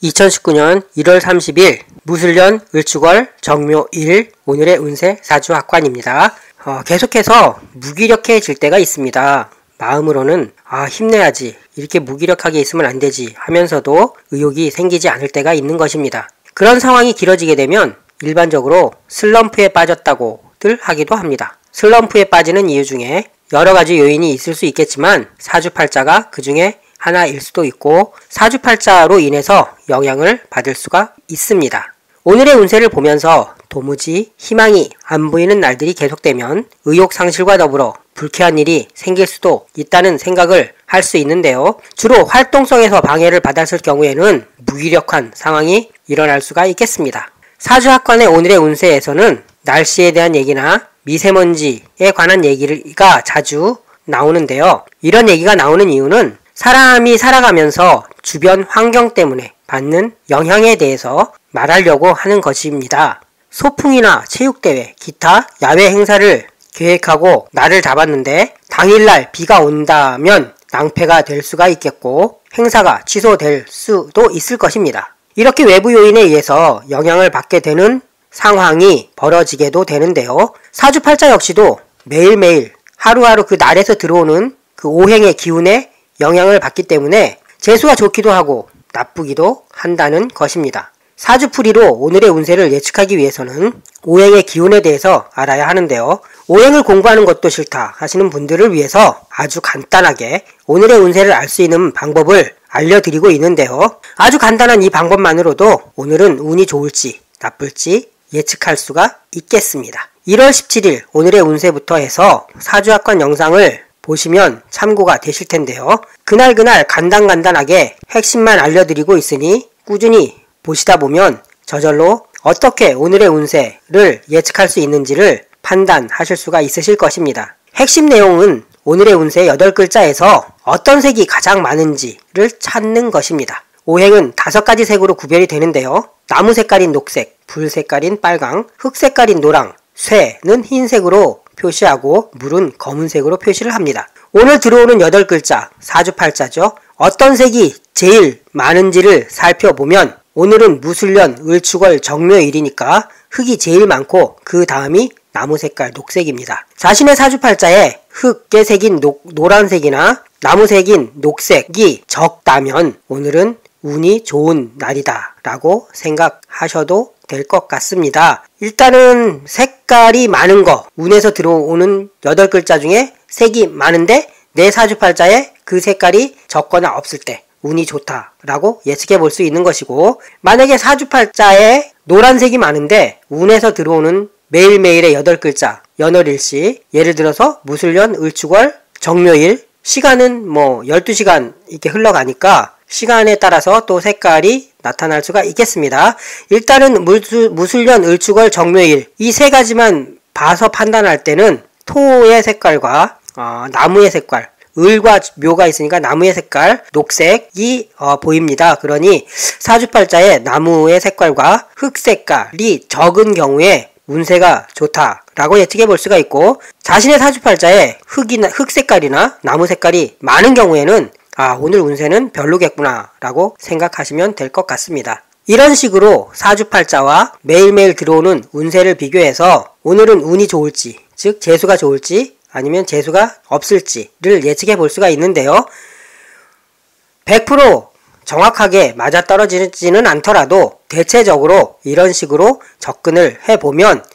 2019년 1월 30일 무술년 을축월 정묘일 오늘의 운세 사주학관입니다. 계속해서 무기력해질 때가 있습니다. 마음으로는 힘내야지, 이렇게 무기력하게 있으면 안 되지 하면서도 의욕이 생기지 않을 때가 있는 것입니다. 그런 상황이 길어지게 되면 일반적으로 슬럼프에 빠졌다고들 하기도 합니다. 슬럼프에 빠지는 이유 중에 여러 가지 요인이 있을 수 있겠지만 사주팔자가 그 중에 하나일 수도 있고 사주팔자로 인해서 영향을 받을 수가 있습니다. 오늘의 운세를 보면서 도무지 희망이 안 보이는 날들이 계속되면 의욕 상실과 더불어 불쾌한 일이 생길 수도 있다는 생각을 할 수 있는데요. 주로 활동성에서 방해를 받았을 경우에는 무기력한 상황이 일어날 수가 있겠습니다. 사주학관의 오늘의 운세에서는 날씨에 대한 얘기나 미세먼지에 관한 얘기가 자주 나오는데요. 이런 얘기가 나오는 이유는 사람이 살아가면서 주변 환경 때문에 받는 영향에 대해서 말하려고 하는 것입니다. 소풍이나 체육대회, 기타 야외 행사를 계획하고 날을 잡았는데 당일날 비가 온다면 낭패가 될 수가 있겠고 행사가 취소될 수도 있을 것입니다. 이렇게 외부 요인에 의해서 영향을 받게 되는 상황이 벌어지게도 되는데요. 사주팔자 역시도 매일매일 하루하루 그 날에서 들어오는 그 오행의 기운에 영향을 받기 때문에 재수가 좋기도 하고 나쁘기도 한다는 것입니다. 사주풀이로 오늘의 운세를 예측하기 위해서는 오행의 기운에 대해서 알아야 하는데요. 오행을 공부하는 것도 싫다 하시는 분들을 위해서 아주 간단하게 오늘의 운세를 알 수 있는 방법을 알려드리고 있는데요. 아주 간단한 이 방법만으로도 오늘은 운이 좋을지 나쁠지 예측할 수가 있겠습니다. 1월 17일 오늘의 운세부터 해서 사주학관 영상을 보시면 참고가 되실 텐데요. 그날 간단하게 핵심만 알려드리고 있으니 꾸준히 보시다 보면 저절로 어떻게 오늘의 운세를 예측할 수 있는지를 판단하실 수가 있으실 것입니다. 핵심 내용은 오늘의 운세 8글자에서 어떤 색이 가장 많은지를 찾는 것입니다. 오행은 5가지 색으로 구별이 되는데요. 나무 색깔인 녹색, 불 색깔인 빨강, 흙 색깔인 노랑, 쇠는 흰색으로 표시하고 물은 검은색으로 표시를 합니다. 오늘 들어오는 8글자 사주팔자죠. 어떤 색이 제일 많은지를 살펴보면 오늘은 무술년 을축월 정묘일이니까 흙이 제일 많고 그 다음이 나무 색깔 녹색입니다. 자신의 사주팔자에 흙의 색인 노란색이나 나무색인 녹색이 적다면 오늘은 운이 좋은 날이다 라고 생각하셔도 될 것 같습니다. 일단은 색깔이 많은 거, 운에서 들어오는 8글자 중에 색이 많은데 내 사주팔자에 그 색깔이 적거나 없을 때 운이 좋다라고 예측해 볼 수 있는 것이고, 만약에 사주팔자에 노란색이 많은데 운에서 들어오는 매일매일의 8글자 연월일시, 예를 들어서 무술년 을축월 정묘일, 시간은 12시간 이렇게 흘러가니까 시간에 따라서 또 색깔이 나타날 수가 있겠습니다. 일단은 무술년 을축월 정묘일 이 세 가지만 봐서 판단할 때는 토의 색깔과 나무의 색깔, 을과 묘가 있으니까 나무의 색깔, 녹색이 보입니다. 그러니 사주팔자에 나무의 색깔과 흙 색깔이 적은 경우에 운세가 좋다라고 예측해 볼 수가 있고, 자신의 사주팔자에 흙 색깔이나 나무 색깔이 많은 경우에는 오늘 운세는 별로겠구나 라고 생각하시면 될 것 같습니다. 이런 식으로 사주팔자와 매일매일 들어오는 운세를 비교해서 오늘은 운이 좋을지, 즉 재수가 좋을지 아니면 재수가 없을지를 예측해 볼 수가 있는데요. 100% 정확하게 맞아떨어지지는 않더라도 대체적으로 이런 식으로 접근을 해보면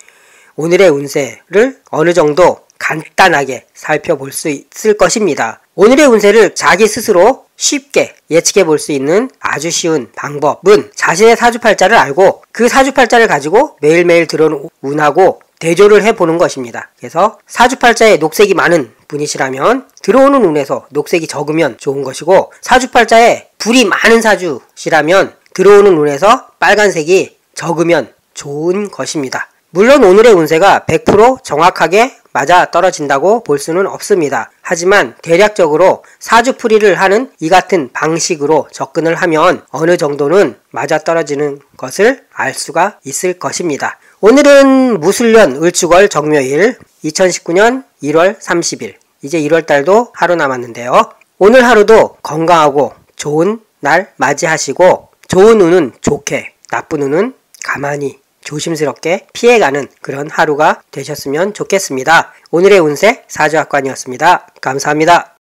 오늘의 운세를 어느 정도 간단하게 살펴볼 수 있을 것입니다. 오늘의 운세를 자기 스스로 쉽게 예측해 볼 수 있는 아주 쉬운 방법은 자신의 사주팔자를 알고 그 사주팔자를 가지고 매일매일 들어오는 운하고 대조를 해보는 것입니다. 그래서 사주팔자에 녹색이 많은 분이시라면 들어오는 운에서 녹색이 적으면 좋은 것이고, 사주팔자에 불이 많은 사주시라면 들어오는 운에서 빨간색이 적으면 좋은 것입니다. 물론 오늘의 운세가 100% 정확하게 맞아 떨어진다고 볼 수는 없습니다. 하지만 대략적으로 사주풀이를 하는 이 같은 방식으로 접근을 하면 어느 정도는 맞아 떨어지는 것을 알 수가 있을 것입니다. 오늘은 무술년 을축월 정묘일 2019년 1월 30일, 이제 1월달도 하루 남았는데요. 오늘 하루도 건강하고 좋은 날 맞이하시고 좋은 운은 좋게, 나쁜 운은 가만히 조심스럽게 피해가는 그런 하루가 되셨으면 좋겠습니다. 오늘의 운세 사주학관이었습니다. 감사합니다.